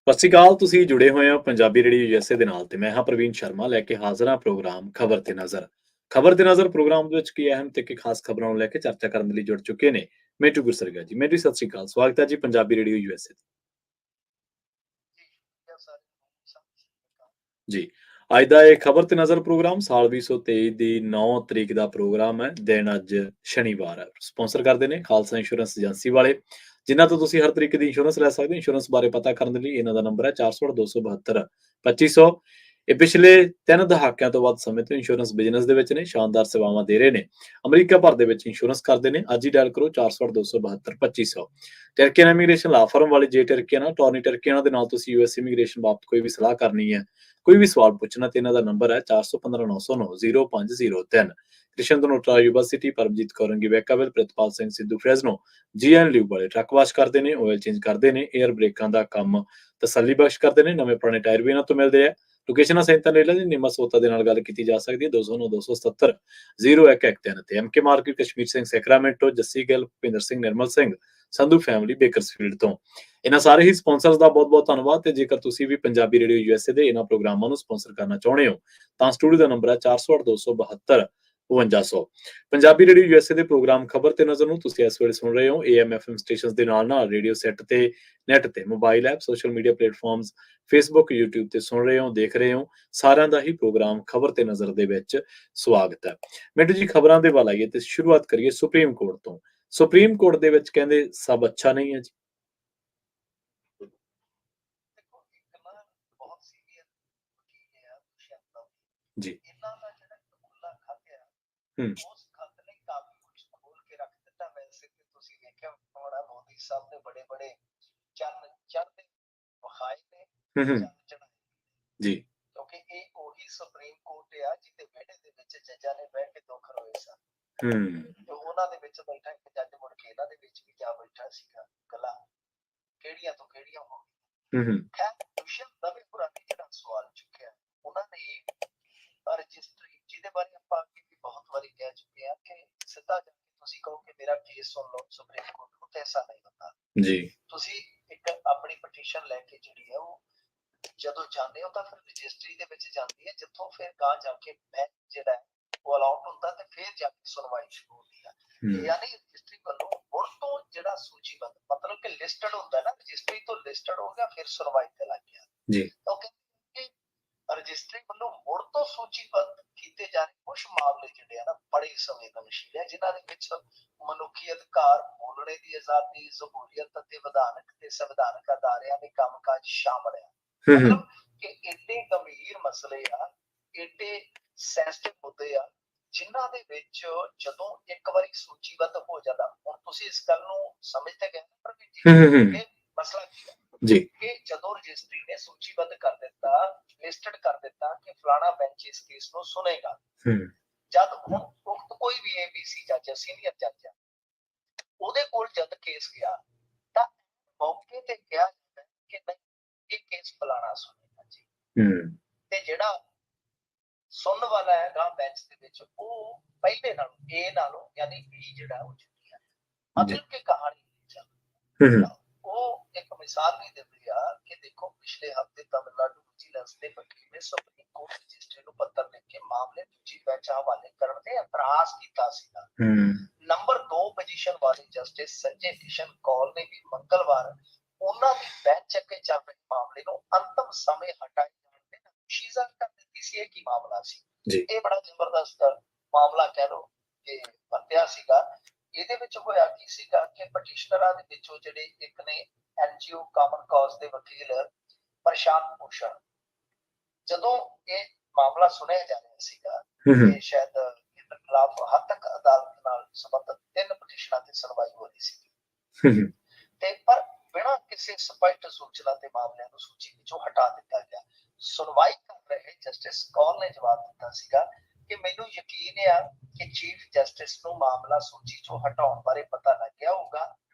ਸਤਿ ਸ਼੍ਰੀ ਅਕਾਲ ਤੁਸੀਂ ਜੁੜੇ ਹੋਏ ਹੋ ਪੰਜਾਬੀ ਰੇਡੀਓ ਯੂਐਸਏ ਦੇ ਨਾਲ ਤੇ ਮੈਂ ਹਾਂ ਪ੍ਰਵੀਨ ਸ਼ਰਮਾ ਲੈ ਕੇ ਹਾਜ਼ਰ ਹਾਂ ਪ੍ਰੋਗਰਾਮ ਖਬਰ ਤੇ ਨਜ਼ਰ। ਖਬਰ ਤੇ ਨਜ਼ਰ ਪ੍ਰੋਗਰਾਮ ਦੇ ਵਿੱਚ ਕੀ ਅਹਿਮ ਤੇ ਕੀ ਖਾਸ ਖਬਰਾਂ ਨੂੰ ਲੈ ਕੇ ਚਰਚਾ ਕਰਨ ਦੇ ਲਈ ਜੁੜ ਚੁੱਕੇ ਨੇ ਮੇਟੂ ਗੁਰਸਰਗਾ ਜੀ। ਮੇਟੂ ਸਤਿ ਸ਼੍ਰੀ ਅਕਾਲ, ਸਵਾਗਤ ਹੈ ਜੀ ਪੰਜਾਬੀ ਰੇਡੀਓ ਯੂਐਸਏ ਜੀ। ਅੱਜ ਦਾ ਇਹ ਖਬਰ ਤੇ ਨਜ਼ਰ ਪ੍ਰੋਗਰਾਮ ਸਾਲ 2023 ਦੀ 9 ਤਰੀਕ ਦਾ ਪ੍ਰੋਗਰਾਮ ਹੈ। ਦਿਨ ਅੱਜ ਸ਼ਨੀਵਾਰ ਹੈ। ਸਪਾਂਸਰ ਕਰਦੇ ਨੇ ਖਾਲਸਾ ਇੰਸ਼ੋਰੈਂਸ ਏਜੰਸੀ ਵਾਲੇ, ਜਿਨ੍ਹਾਂ ਤੋਂ ਤੁਸੀਂ ਹਰ ਤਰੀਕੇ ਦੀ ਇੰਸ਼ੋਰੈਂਸ ਲੈ ਸਕਦੇ ਹੋ। ਇੰਸ਼ੋਰੈਂਸ ਬਾਰੇ ਪਤਾ ਕਰਨ ਦੇ ਲਈ ਇਹਨਾਂ ਦਾ ਨੰਬਰ ਹੈ 468 272 2500। ਇਹ ਪਿਛਲੇ 3 ਦਹਾਕਿਆਂ ਤੋਂ ਵੱਧ ਸਮੇਂ ਤੋਂ ਇੰਸ਼ੋਰੈਂਸ ਬਿਜ਼ਨਸ ਦੇ ਵਿੱਚ ਨੇ, ਸ਼ਾਨਦਾਰ ਸੇਵਾਵਾਂ ਦੇ ਰਹੇ ਨੇ। ਅਮਰੀਕਾ ਭਰ ਦੇ ਵਿੱਚ ਇੰਸ਼ੋਰੈਂਸ ਕਰਦੇ ਨੇ। ਅੱਜ ਹੀ ਡਾਇਲ ਕਰੋ 468 272 2500। ਟਰਕੀਅਨ ਇਮੀਗ੍ਰੇਸ਼ਨ ਲਾ ਫਰਮ ਵਾਲੇ ਜੇ ਟਰਕੀਅਨ ਟੌਰਨੀ ਟਰਕੀਅਨ ਦੇ ਨਾਲ ਤੁਸੀਂ ਯੂਐਸ ਇਮੀਗ੍ਰੇਸ਼ਨ ਬਾਬਤ ਕੋਈ ਵੀ ਸਲਾਹ ਕਰਨੀ ਹੈ, ਕੋਈ ਵੀ ਸਵਾਲ ਪੁੱਛਣਾ ਤੇ ਇਹਨਾਂ ਦਾ ਨੰਬਰ ਹੈ 415 909 0503। ਕ੍ਰਿਸ਼ਨ ਦਨੋਟਰਾ ਯੂਨੀਵਰਸਿਟੀ, ਪਰਮਜੀਤ ਕੌਰੰਗੀ ਵੈਕਾਵਿਲ, ਪ੍ਰਿਤਪਾਲ ਸਿੰਘ ਸਿੱਧੂ ਫਰੈਜ਼ਨੋ, ਜੀਐਨ ਲਿਊ ਵਾਲੇ ਟਰੱਕ ਵਾਸ਼ ਕਰਦੇ ਨੇ, ਆਇਲ ਚੇਂਜ ਕਰਦੇ ਨੇ, 에ਅਰ ਬ੍ਰੇਕਾਂ ਦਾ ਕੰਮ ਤਸੱਲੀ ਬਖਸ਼ ਕਰਦੇ ਨੇ, ਨਵੇਂ ਪੁਰਾਣੇ ਟਾਇਰ ਵੀ ਇਹਨਾਂ ਤੋਂ ਮਿਲਦੇ ਆ। ਲੋਕੇਸ਼ਨਾਂ ਸੈਂਟਰ ਲੈ ਲੈਣ, ਨਿਮਾ ਸੋਤਾ ਦੇ ਨਾਲ ਗੱਲ ਕੀਤੀ ਜਾ ਸਕਦੀ ਹੈ 209 277 0113 ਤੇ MK market, Kashmir Singh Sacramento, Jassi Gill, Bhupinder Singh, Nirmal Singh, Sandhu family Bakersfield ਤੋਂ। ਇਹਨਾਂ ਸਾਰੇ ਹੀ ਸਪਾਂਸਰਸ ਦਾ ਬਹੁਤ-ਬਹੁਤ ਧੰਨਵਾਦ। ਤੇ ਜੇਕਰ ਤੁਸੀਂ ਵੀ ਪੰਜਾਬੀ ਰੇਡੀਓ ਯੂਐਸਏ ਦੇ ਇਹਨਾਂ ਪ੍ਰੋਗਰਾਮਾਂ ਨੂੰ ਸਪਾਂਸਰ ਕਰਨਾ ਚਾਹੁੰਦੇ ਹੋ ਤਾਂ ਸਟੂਡੀਓ ਦਾ ਨੰਬਰ ਹੈ 408 272 5200। ਪੰਜਾਬੀ ਰੇਡੀਓ ਯੂਐਸਏ ਦੇ ਪ੍ਰੋਗਰਾਮ ਖਬਰ ਤੇ ਨਜ਼ਰ ਨੂੰ ਤੁਸੀਂ ਇਸ ਵੇਲੇ ਸੁਣ ਰਹੇ ਹੋ ਏਐਮ ਐਫਐਮ ਸਟੇਸ਼ਨਸ ਦੇ ਨਾਲ ਰੇਡੀਓ ਸੈੱਟ ਤੇ, ਨੈਟ ਤੇ, mobile app, social media platforms, Facebook, YouTube ਤੇ ਸੁਣ ਰਹੇ ਹੋ, ਦੇਖ ਰਹੇ ਹੋ। ਸਾਰਿਆਂ ਦਾ ਹੀ ਪ੍ਰੋਗਰਾਮ ਖਬਰ ਤੇ ਨਜ਼ਰ ਦੇ ਵਿੱਚ ਸਵਾਗਤ ਹੈ। ਮਿੰਟੂ ਜੀ, ਖਬਰਾਂ ਦੇ ਵੱਲ ਆਈਏ ਤੇ ਸ਼ੁਰੂਆਤ ਕਰੀਏ ਸੁਪਰੀਮ ਕੋਰਟ ਤੋਂ। ਸੁਪਰੀਮ ਕੋਰਟ ਦੇ ਵਿੱਚ ਕਹਿੰਦੇ ਸਭ ਅੱਛਾ ਨਹੀਂ ਹੈ ਜੀ। ਜੀ। ਹੂੰ। ਹੂੰ, ਹੂੰ। ਜੀ। ਹੂੰ। ਹੂੰ, ਹੂੰ। ਜੀ। ਹੂੰ। ਜੀ। ਹੂੰ, ਹੂੰ। ਹੂੰ, ਹੂੰ, ਹੂੰ। ਜੀ। ਹੂੰ। ਹੂੰ। ਜੀ। ਹੂੰ, ਹੂੰ। ਹੂੰ। ਜੀ। ਹੂੰ, ਹੂੰ। ਹੂੰ, ਹੂੰ।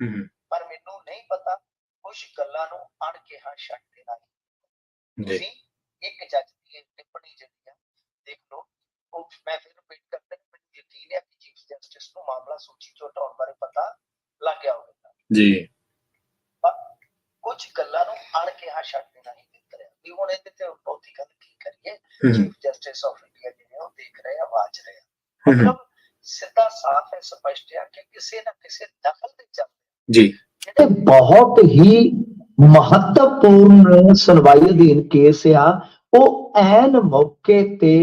ਹੂੰ, ਹੂੰ। ਜੀ। ਜੀ। ਹੁਣ ਇਹਦੇ ਤੇ ਬਹੁਤੀ ਗੱਲ ਕੀ ਕਰੀਏ, ਹੂੰ ਚੀਫ ਜਸਟਿਸ ਆਫ ਇੰਡੀਆ ਜਿਹੜੇ ਉਹ ਦੇਖ ਰਹੇ ਆ, ਵਾਚ ਰਹੇ ਆ, ਹੂੰ ਮਤਲਬ ਸਿੱਧਾ ਸਾਫ਼ ਹੈ, ਸਪਸ਼ਟ ਹੈ ਕਿ ਕਿਸੇ ਨਾ ਕਿਸੇ ਦਖਲ ਦੇ ਚੱਲਦੇ ਜੀ ਜਿਹੜੇ ਬਹੁਤ ਹੀ ਮਹੱਤਵਪੂਰਨ ਸੁਣਵਾਈ ਅਧੀਨ ਕੇਸ ਆ, ਉਹ ਐਨ ਮੌਕੇ ਤੇ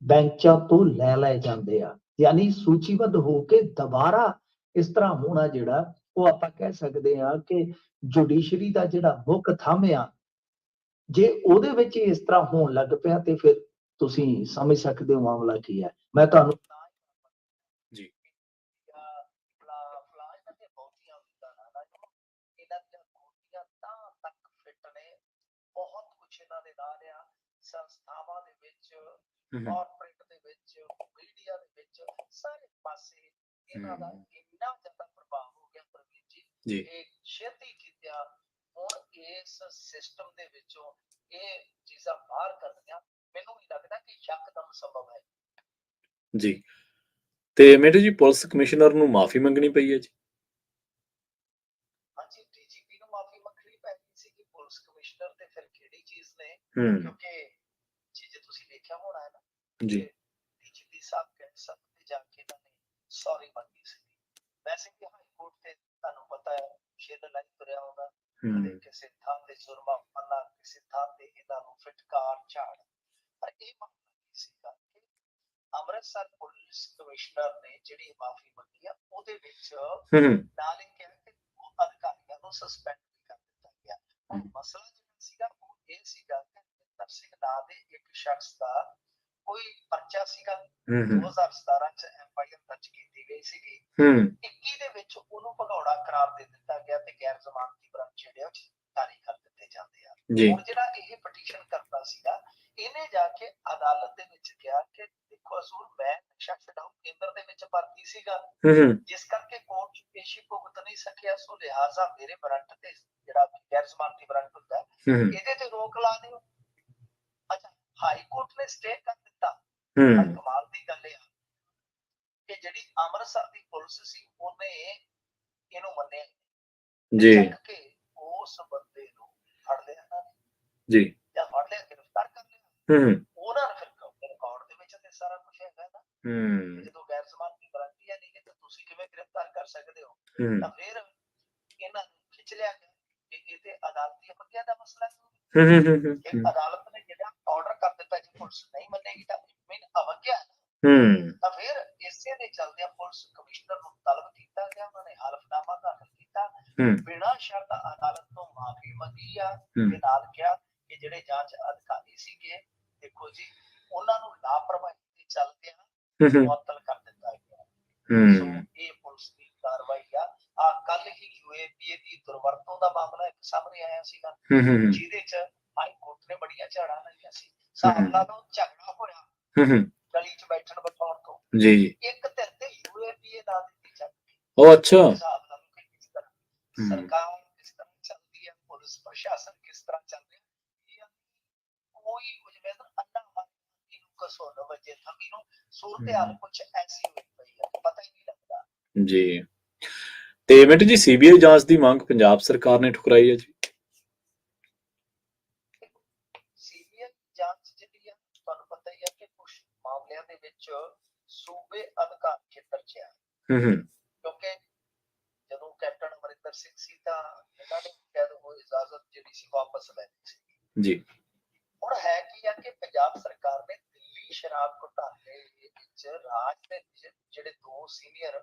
ਬੈਂਚਾਂ ਤੋਂ ਲੈ ਲਏ ਜਾਂਦੇ ਆ, ਯਾਨੀ ਸੂਚੀਬੱਧ ਹੋ ਕੇ ਦੁਬਾਰਾ ਇਸ ਤਰ੍ਹਾਂ ਹੋਣਾ ਜਿਹੜਾ ਉਹ ਆਪਾਂ ਕਹਿ ਸਕਦੇ ਹਾਂ ਕਿ ਜੁਡੀਸ਼ਰੀ ਦਾ ਜਿਹੜਾ ਮੁੱਖ ਥੰਮ ਆ, ਜੇ ਉਹਦੇ ਵਿੱਚ ਇਸ ਤਰ੍ਹਾਂ ਹੋਣ ਲੱਗ ਪਿਆ ਤੇ ਫਿਰ ਤੁਸੀਂ ਸਮਝ ਸਕਦੇ ਹੋ ਮਾਮਲਾ ਕੀ ਹੈ। ਮੈਂ ਤੁਹਾਨੂੰ ਜੀ ਬਹੁਤ ਕੁਝ ਇਹਨਾਂ ਦੇ ਨਾਲ ਆ, ਸੰਸਥਾਵਾਂ ਦੇ ਵਿੱਚ, ਹੂੰ ਕਾਰਪੋਰੇਟ ਦੇ ਵਿੱਚ, ਮੀਡੀਆ ਦੇ ਵਿੱਚ, ਸਾਰੇ ਪਾਸੇ ਇਹਨਾਂ ਦਾ ਇੰਨਾ ਜ਼ਿਆਦਾ ਪ੍ਰਭਾਵ ਹੋ ਗਿਆ ਪ੍ਰਵੀਨ ਜੀ, ਜੀ ਇਹ ਛੇਤੀ ਕੀਤਿਆ ਹੁਣ ਇਸ ਸਿਸਟਮ ਦੇ ਵਿੱਚੋਂ ਇਹ ਚੀਜ਼ਾਂ ਬਾਹਰ ਕਰਨੀਆਂ ਮੈਨੂੰ ਨਹੀਂ ਲੱਗਦਾ ਕਿ ਯਕਦਮ ਸੰਭਵ ਹੈ। ਜੀ ਤੇ ਮਿੰਟੂ ਜੀ, ਪੁਲਿਸ ਕਮਿਸ਼ਨਰ ਨੂੰ ਮਾਫੀ ਮੰਗਣੀ ਪਈ ਹੈ ਜੀ? ਹਾਂਜੀ, ਡੀਜੀਪੀ ਨੂੰ ਮਾਫੀ ਮੰਗਣੀ ਪੈ ਗਈ ਸੀ ਕਿ ਪੁਲਿਸ ਕਮਿਸ਼ਨਰ ਤੇ ਫਿਰ ਕਿਹੜੀ ਚੀਜ਼ ਨੇ, ਕਿਉਂਕਿ ਜੇ ਤੁਸੀਂ ਦੇਖਿਆ ਹੋਣਾ ਹੈ ਨਾ ਜੀ ਡੀਜੀਪੀ ਸਾਹਿਬ ਕਹਿ ਸਕਦੇ ਜਾ ਕੇ ਇਹਨਾਂ ਨੇ ਸੌਰੀ ਮੰਗੀ ਸੀ। ਵੈਸੇ ਕਿ ਹਾਈ ਕੋਰਟ ਤੇ ਤੁਹਾਨੂੰ ਪਤਾ ਹੈ ਸ਼ੇਰ ਲਾਈ ਤੁਰਿਆ ਹੁੰਦਾ, ਕਦੇ ਕਿਸੇ ਥਾਂ ਤੇ ਜੁਰਮਾ ਪਾਣਾ, ਕਿਸੇ ਥਾਂ ਤੇ ਇਹਨਾਂ ਨੂੰ ਫਿਟਕਾਰ ਝਾੜ, ਪਰ ਇਹ ਮਾਮਲਾ ਕੀ ਸੀਗਾ ਕਿ ਅੰਮ੍ਰਿਤਸਰ ਪੁਲਿਸ ਕਮਿਸ਼ਨਰ ਨੇ ਜਿਹੜੀ ਮਾਫੀ ਮੰਗੀ ਆ ਉਹਦੇ ਵਿੱਚ ਨਾਲ ਹੀ ਕਿਹਾ ਕਿ ਉਹ ਅਧਿਕਾਰੀਆਂ ਨੂੰ ਸਸਪੈਂਡ ਵੀ ਕਰ ਦਿੱਤਾ ਗਿਆ। ਹੁਣ ਮਸਲਾ ਜਿਹੜਾ ਸੀਗਾ ਉਹ ਇਹ ਸੀਗਾ ਕਿ ਨਿੰਦਰ ਸਿੰਘ ਨਾਂ ਦੇ ਇੱਕ ਸ਼ਖਸ ਦਾ ਕੋਈ ਪਰਚਾ ਸੀਗਾ 2017 ਚ ਐਫਆਈਆਰ ਦਰਜ ਕੀਤੀ ਗਈ ਸੀਗੀ, 21 ਦੇ ਵਿੱਚ ਉਹਨੂੰ ਭਗੌੜਾ ਕਰਾਰ ਦੇ ਦਿੱਤਾ ਗਿਆ ਤੇ ਗੈਰ ਜ਼ਮਾਨਤੀ ਬਰਾਮਦ ਜਿਹੜੇ ਉਹ ਜਾਰੀ ਕਰ ਦਿੱਤੇ ਜਾਂਦੇ ਆ। ਹੁਣ ਜਿਹੜਾ ਇਹ ਪਟੀਸ਼ਨ ਕਰਦਾ ਸੀਗਾ ਇਹਨੇ ਜਾ ਕੇ ਅਦਾਲਤ ਦੇ ਵਿੱਚ ਕਿਹਾ ਕਿ ਦੇਖੋ ਅਸੂਲ ਮੈਂ ਨਸ਼ਾ ਛਡਾਊ ਕੇਂਦਰ ਦੇ ਵਿੱਚ ਭਰਤੀ ਸੀਗਾ, ਜਿਸ ਕਰਕੇ ਕੋਰਟ ਚ ਪੇਸ਼ੀ ਭੁਗਤ ਨਹੀਂ ਸਕਿਆ, ਸੋ ਲਿਹਾਜ਼ਾ ਮੇਰੇ ਵਾਰੰਟ ਤੇ ਜਿਹੜਾ ਗੈਰ ਜ਼ਮਾਨਤੀ ਵਾਰੰਟ ਹੁੰਦਾ ਇਹਦੇ ਤੇ ਰੋਕ ਲਾ ਦਿਓ। ਅੱਛਾ, ਹਾਈ ਕੋਰਟ ਨੇ ਸਟੇ ਕਰ ਦਿੱਤਾ। ਕਮਾਲ ਦੀ ਗੱਲ ਹੈ ਕਿ ਜਿਹੜੀ ਅੰਮ੍ਰਿਤਸਰ ਦੀ ਪੁਲਿਸ ਸੀ ਉਹਨੇ ਇਹਨੂੰ ਮੰਨਿਆ ਜੀ, ਚੱਕ ਕੇ ਉਸ ਬੰਦੇ ਨੂੰ ਫੜ ਲਿਆ ਨਾ ਜੀ, ਜਾਂ ਫੜ ਲਿਆ, ਗ੍ਰਿਫਤਾਰ ਕਰ ਲਿਆ। ਉਹਨਾਂ ਨੇ ਫਿਰ ਰਿਕਾਰਡ ਦੇ ਵਿੱਚ ਤੇ ਸਾਰਾ ਕੁਝ ਹੈਗਾ ਨਾ, ਜਦੋਂ ਗੈਰ ਜ਼ਮਾਨਤੀ ਵਾਰੰਟੀ ਹੈ ਨਹੀਂ ਤਾਂ ਤੁਸੀਂ ਕਿਵੇਂ ਗ੍ਰਿਫਤਾਰ ਕਰ ਸਕਦੇ ਹੋ? ਤਾਂ ਫਿਰ ਇਹਨਾਂ ਨੂੰ ਖਿੱਚ ਲਿਆ ਗਿਆ ਕਿ ਇਹ ਤੇ ਅਦਾਲਤੀ ਅਵਗਿਆ ਦਾ ਮਸਲਾ ਹੈ। ਅਦਾਲਤ ਨੇ ਜਿਹੜਾ ਆਰਡਰ ਕਰ ਦਿੱਤਾ ਜੇ ਪੁਲਿਸ ਨਹੀਂ ਮੰਨੇਗੀ ਤਾਂ ਅਵਗਿਆ, ਤਾਂ ਫਿਰ ਇਸੇ ਦੇ ਚੱਲਦੇ ਪੁਲਿਸ ਕਮਿਸ਼ਨਰ ਨੂੰ ਤਲਬ ਕੀਤਾ ਗਿਆ, ਉਹਨਾਂ ਨੇ ਹਲਫਨਾਮਾ ਦਾਖਲ ਕੀਤਾ, ਬਿਨਾਂ ਸ਼ਰਤ ਅਦਾਲਤ ਤੋਂ ਮਾਫੀ ਮੰਗੀ ਆ ਤੇ ਨਾਲ ਕਿਹਾ ਕਿ ਜਿਹੜੇ ਜਾਂਚ ਅਧਿਕਾਰੀ ਸੀਗੇ ਦੇਖੋ ਜੀ ਉਹਨਾਂ ਨੂੰ ਲਾਪਰਵਾਹੀ ਦੇ ਚੱਲਦਿਆਂ ਮੁਅੱਤਲ ਕਰ ਦਿੱਤਾ ਗਿਆ। ਸੋ ਇਹ ਪੁਲਿਸ ਦੀ ਕਾਰਵਾਈ ਆ ਕੱਲ ਹੀ ਯੂਏਪੀਏ ਦੀ ਦੁਰਵਰਤੋਂ ਦਾ ਮਾਮਲਾ ਇੱਕ ਸਾਹਮਣੇ ਆਇਆ ਸੀਗਾ, ਜਿਹਦੇ ਚ ਹਾਈ ਕੋਰਟ ਨੇ ਬੜੀਆਂ ਝਾੜਾਂ ਲਾਈਆਂ ਸੀ। ਹਿਸਾਬ ਲਾ ਲਓ ਝਗੜਾ ਹੋਇਆ ਗਲੀ ਚ ਬੈਠਣ ਬਿਠਾਉਣ ਤੋਂ, ਜੀ ਇੱਕ ਧਿਰ ਤੇ ਯੂਏਪੀਏ ਲਾ ਦਿੱਤੀ ਜਾਂਦੀ। ਉਹ ਅੱਛਾ, ਹਿਸਾਬ ਲਾ ਲਓ ਕਿ ਕਿਸ ਤਰ੍ਹਾਂ ਸਰਕਾਰ ਕਿਸ ਤਰ੍ਹਾਂ ਚੱਲਦੀ ਹੈ, ਪੁਲਿਸ ਪ੍ਰਸ਼ਾਸਨ ਕਿਸ ਤਰ੍ਹਾਂ ਚੱਲ ਰਿਹਾ, ਕੋਈ ਜਿਵੇਂ ਅੰਨਾ ਮਾਰੀ ਨੂੰ ਕਸੋ ਨਾ ਵਜੇ ਥਮੀ ਨੂੰ ਸੂਰਤ ਹਾਲ ਕੁਝ ਐਸੀ ਹੋਈ ਪਈ ਹੈ, ਪਤਾ ਹੀ ਨਹੀਂ ਲੱਗਦਾ ਜੀ। ਤੇ ਮਿੰਟੂ ਜੀ, ਸੀਬੀਆਈ ਜਾਂਚ ਦੀ ਮੰਗ ਪੰਜਾਬ ਸਰਕਾਰ ਨੇ ਠੁਕਰਾਈ ਹੈ ਜੀ। ਸੀਬੀਆਈ ਜਾਂਚ ਜਿਹੜੀ ਆ ਤੁਹਾਨੂੰ ਪਤਾ ਹੀ ਹੈ ਕਿ ਕੁਝ ਮਾਮਲਿਆਂ ਦੇ ਵਿੱਚ ਸੂਬੇ ਅਧਿਕਾਰ ਖੇਤਰ ਚ ਆ, ਕਿਉਂਕਿ ਜਦੋਂ ਕੈਪਟਨ ਅਮਰਿੰਦਰ ਸਿੰਘ ਸੀ ਤਾਂ ਇਹਨਾਂ ਨੇ ਕਹਿ ਦੋ ਇਜਾਜ਼ਤ ਜਿਹੜੀ ਸੀ ਵਾਪਸ ਲੈ ਲਈ ਸੀ ਜੀ। ਹੁਣ ਹੈ ਕੀ ਆ ਕਿ ਪੰਜਾਬ ਸਰਕਾਰ ਨੇ ਦਿੱਲੀ ਸ਼ਰਾਬ ਘੁਟਾਲੇ ਵਿੱਚ ਰਾਜ ਦੇ ਜਿਹੜੇ ਦੋ ਸੀਨੀਅਰ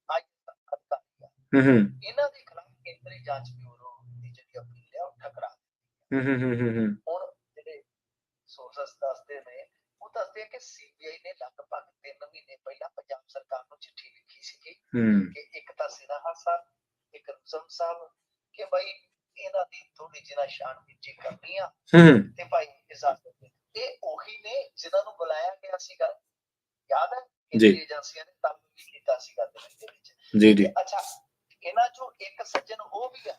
ਅਧਿਕਾਰੀ ਆ ਇਹਨਾਂ ਦੇ ਖਿਲਾਫ ਕੇਂਦਰੀ ਜਾਂਚ ਬਿਊਰੋ ਦੀ ਜਿਹੜੀ ਅਪੀਲ ਹੈ ਉਹ ਠਕਰਾ ਦਿੱਤੀ। ਹੁਣ ਜਿਹੜੇ ਸੋਰਸਸ ਦੱਸਦੇ ਨੇ ਉਹ ਦੱਸਦੇ ਆ ਕਿ ਸੀਬੀਆਈ ਨੇ ਲਗਭਗ 3 ਮਹੀਨੇ ਪਹਿਲਾਂ ਪੰਜਾਬ ਸਰਕਾਰ ਨੂੰ ਚਿੱਠੀ ਲਿਖੀ ਸੀਗੀ ਕਿ ਇੱਕ ਤਾਂ ਸਿਨਹਾ ਸਾਹਿਬ, ਇੱਕ ਰੁਸਮ ਸਾਹਿਬ, ਕਿ ਭਾਈ ਇਹਨਾਂ ਦੀ ਥੋੜੀ ਜਿਹੀ ਛਾਣਬੀਨ ਕਰਨੀ ਆ ਤੇ ਭਾਈ ਇਜਾਜ਼ਤ ਦੇ। ਇਹ ਉਹੀ ਨੇ ਜਿਨ੍ਹਾਂ ਨੂੰ ਬੁਲਾਇਆ ਗਿਆ ਸੀਗਾ, ਯਾਦ ਹੈ ਕੇਂਦਰੀ ਏਜੰਸੀਆਂ ਨੇ ਤਲਬ ਵੀ ਕੀਤਾ ਸੀਗਾ ਦਿੱਲੀ ਦੇ ਵਿੱਚ ਜੀ ਜੀ। ਅੱਛਾ, ਇਹਨਾਂ ਚੋਂ ਇੱਕ ਸੱਜਣ ਉਹ ਵੀ ਆ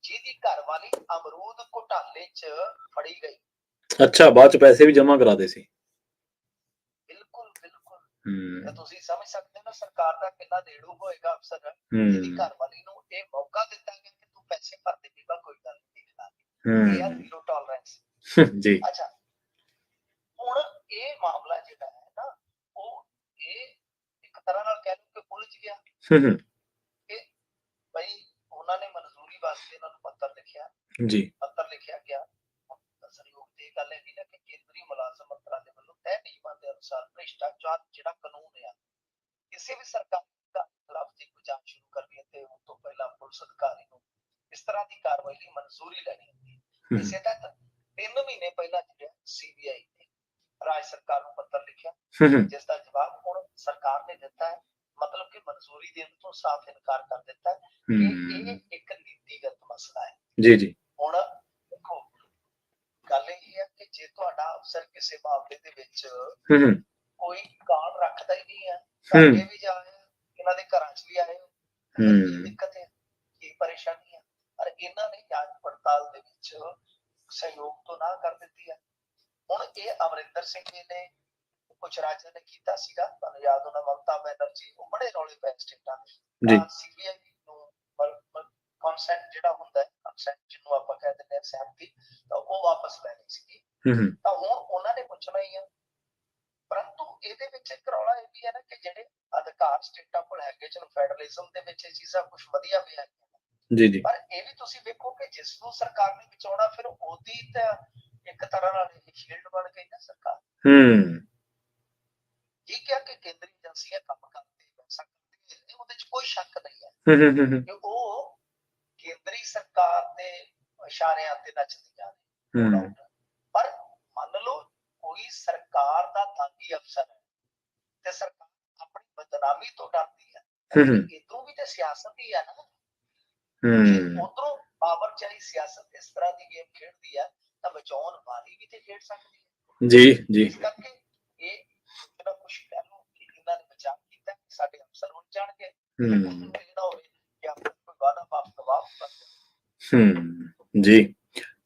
ਜਿਹਦੀ ਘਰ ਵਾਲੀ ਅਮਰੂਦ ਘੁਟਾਲੇ ਚ ਫੜੀ ਗਈ। ਅੱਛਾ, ਬਾਅਦ ਚ ਪੈਸੇ ਵੀ ਜਮਾ ਕਰਾਦੇ ਸੀ। ਬਿਲਕੁਲ ਬਿਲਕੁਲ, ਤੁਸੀਂ ਸਮਝ ਸਕਦੇ ਹੋ ਨਾ ਸਰਕਾਰ ਦਾ ਕਿੰਨਾ ਨੇੜੂ ਹੋਏਗਾ ਅਫਸਰ ਜਿਹਦੀ ਘਰ ਵਾਲੀ ਨੂੰ ਇਹ ਮੌਕਾ ਦਿੱਤਾ ਗਿਆ ਕਿ ਤੂੰ ਪੈਸੇ ਭਰ ਦੇ, ਕੋਈ ਗੱਲ ਨਹੀਂ ਦੇਖਦਾ। ਇਹ ਆ ਜ਼ੀਰੋ ਟੋਲਰੈਂਸ ਜੀ। ਅੱਛਾ, ਹੁਣ ਇਹ ਮਾਮਲਾ ਜਿਹੜਾ ਹੈ ਨਾ, ਉਹ ਇਹ ਇੱਕ ਤਰ੍ਹਾਂ ਨਾਲ ਕਹਿ ਲਓ ਕਿ ਉਲਝ ਗਿਆ ਕਿ ਬਈ ਉਹਨਾਂ ਨੇ ਮਨਜ਼ੂਰੀ ਵਾਸਤੇ ਇਹਨਾਂ ਨੂੰ ਪੱਤਰ ਲਿਖਿਆ ਗਿਆ। ਸਹਿਯੋਗ ਦੀ ਗੱਲ ਹੈਗੀ ਨਾ ਕਿ ਕੇਂਦਰੀ ਮੁਲਾਜ਼ਮ ਮੰਤਰਾਲੇ ਵੱਲੋਂ ਤੈਅ ਨਿਯਮਾਂ ਦੇ ਅਨੁਸਾਰ ਭ੍ਰਿਸ਼ਟਾਚਾਰ ਜਿਹੜਾ ਕਾਨੂੰਨ ਆ, ਕਿਸੇ ਵੀ ਸਰਕਾਰ ਖਿਲਾਫ ਜੇ ਕੋਈ ਜਾਂਚ ਸ਼ੁਰੂ ਕਰਨੀ ਹੈ ਤੇ ਉਸ ਤੋਂ ਪਹਿਲਾਂ ਪੁਲਿਸ ਅਧਿਕਾਰੀ ਨੂੰ ਇਸ ਤਰ੍ਹਾਂ ਦੀ ਕਾਰਵਾਈ ਲਈ ਮਨਜ਼ੂਰੀ ਲੈਣੀ ਹੁੰਦੀ ਹੈ। ਇਸੇ ਤਹਿਤ 3 ਮਹੀਨੇ ਪਹਿਲਾਂ ਜਿਹੜਾ CBI ਨੇ ਰਾਜ ਸਰਕਾਰ ਨੂੰ ਪੱਤਰ ਲਿਖਿਆ, ਜਿਸ ਦਾ ਜਵਾਬ ਹੁਣ ਸਰਕਾਰ ਨੇ ਦਿੱਤਾ ਹੈ। ਮਤਲਬ ਕਿ ਮਨਜ਼ੂਰੀ ਦੇਣ ਤੋਂ ਸਾਫ਼ ਇਨਕਾਰ ਕਰ ਦਿੱਤਾ ਹੈ ਕਿ ਇਹ ਇੱਕ ਨੀਤੀਗਤ ਮਸਲਾ ਹੈ। ਜੀ। ਹੁਣ ਦੇਖੋ, ਗੱਲ ਇਹ ਹੈ ਕਿ ਜੇ ਤੁਹਾਡਾ ਅਫਸਰ ਕਿਸੇ ਮਾਮਲੇ ਦੇ ਵਿੱਚ ਕੋਈ ਕਾਰਨ ਰੱਖਦਾ ਹੀ ਨਹੀਂ ਹੈ, ਅੱਗੇ ਵੀ ਜਾ ਰਹੇ ਇਹਨਾਂ ਦੇ ਘਰਾਂ 'ਚ ਵੀ ਆਏ ਹੋ, ਕੀ ਦਿੱਕਤ ਹੈ, ਕੀ ਪਰੇਸ਼ਾਨੀ ਹੈ, ਪਰ ਇਹਨਾਂ ਨੇ ਜਾਂਚ ਪੜਤਾਲ ਦੇ ਵਿੱਚ ਸਹਿਯੋਗ ਤੋਂ ਨਾ ਕਰ ਦਿੱਤੀ ਹੈ। ਹੁਣ ਇਹ ਅਮਰਿੰਦਰ ਸਿੰਘ ਜੀ ਨੇ ਕੁਝ ਰਾਜਾਂ ਨੇ ਕੀਤਾ ਸੀਗਾ, ਤੁਹਾਨੂੰ ਯਾਦ ਹੋਣਾ, ਮਮਤਾ ਬੈਨਰਜੀ, ਉਹ ਬੜੇ ਰੌਲੇ ਪਏ ਸਟੇਟਾਂ ਦੇ, CBI ਨੂੰ ਕੰਸੈਂਟ ਜਿਹੜਾ ਹੁੰਦਾ ਹੈ, ਕੰਸੈਂਟ ਜਿਹਨੂੰ ਆਪਾਂ ਕਹਿ ਦਿੰਦੇ ਹਾਂ ਸਹਿਮਤੀ, ਤਾਂ ਉਹ ਵਾਪਸ ਲੈਣੀ ਸੀਗੀ। ਤਾਂ ਹੁਣ ਉਹਨਾਂ ਨੇ ਪੁੱਛਣਾ ਹੀ ਆ, ਪਰੰਤੂ ਇਹਦੇ ਵਿੱਚ ਇੱਕ ਰੌਲਾ ਇਹ ਵੀ ਹੈ ਨਾ ਕਿ ਜਿਹੜੇ ਅਧਿਕਾਰ ਸਟੇਟਾਂ ਕੋਲ ਹੈਗੇ, ਚਲੋ ਫੈਡਰਲਿਜ਼ਮ ਦੇ ਵਿੱਚ ਇਹ ਚੀਜ਼ਾਂ ਕੁਝ ਵਧੀਆ ਵੀ ਹੈਗੀਆਂ ਜੀ, ਪਰ ਇਹ ਵੀ ਤੁਸੀਂ ਵੇਖੋ ਕਿ ਜਿਸ ਨੂੰ ਸਰਕਾਰ ਨੇ ਬਚਾਉਣਾ, ਫਿਰ ਉਹਦੀ ਤਾਂ ਇੱਕ ਤਰ੍ਹਾਂ ਨਾਲ ਇਹ ਸ਼ੀਲਡ ਬਣ ਗਈ ਨਾ ਸਰਕਾਰ। ਇਹ ਕਿਹਾ ਕਿ ਕੇਂਦਰੀ ਏਜੰਸੀਆਂ ਕੰਮ ਕਰਦੀ ਪੈਸਾ ਕਰਦੀ, ਉਹਦੇ 'ਚ ਕੋਈ ਸ਼ੱਕ ਨਹੀਂ ਹੈ ਕਿ ਉਹ ਕੇਂਦਰੀ ਸਰਕਾਰ ਦੇ ਇਸ਼ਾਰਿਆਂ ਤੇ ਨੱਚਦੀਆਂ ਨੇ। ਪਰ ਮੰਨ ਲਓ ਕੋਈ ਸਰਕਾਰ ਦਾ ਦਾਗੀ ਅਫਸਰ ਹੈ ਤੇ ਸਰਕਾਰ ਆਪਣੀ ਬਦਨਾਮੀ ਤੋਂ ਡਰਦੀ ਹੈ, ਇਧਰੋਂ ਵੀ ਤੇ ਸਿਆਸਤ ਹੀ ਹੈ ਨਾ। ਉਧਰੋਂ ਪਾਵਰ ਚਾਹੀ ਸਿਆਸਤ ਇਸ ਤਰ੍ਹਾਂ ਦੀ ਗੇਮ ਖੇਡਦੀ ਹੈ ਤਾਂ ਬਚਾਉਣ ਵਾਲੀ ਵੀ ਤੇ ਖੇਡ ਸਕਦੀ ਹੈ। ਜੀ। ਇਸ ਕਰਕੇ ਇਹ ਜਿਹੜਾ ਕੁਛ ਕਹਿ ਲਓ ਕਿ ਇਹਨਾਂ ਨੇ ਬਚਾਅ ਕੀਤਾ, ਸਾਡੇ ਅਫਸਰ ਹੁਣ ਜਾਣਗੇ ਇਹ ਨਾ ਹੋਵੇ ਕਿ ਆਪਣਾ ਕੋਈ ਵਾਦਾ ਵਾਪਸ ਜੀ।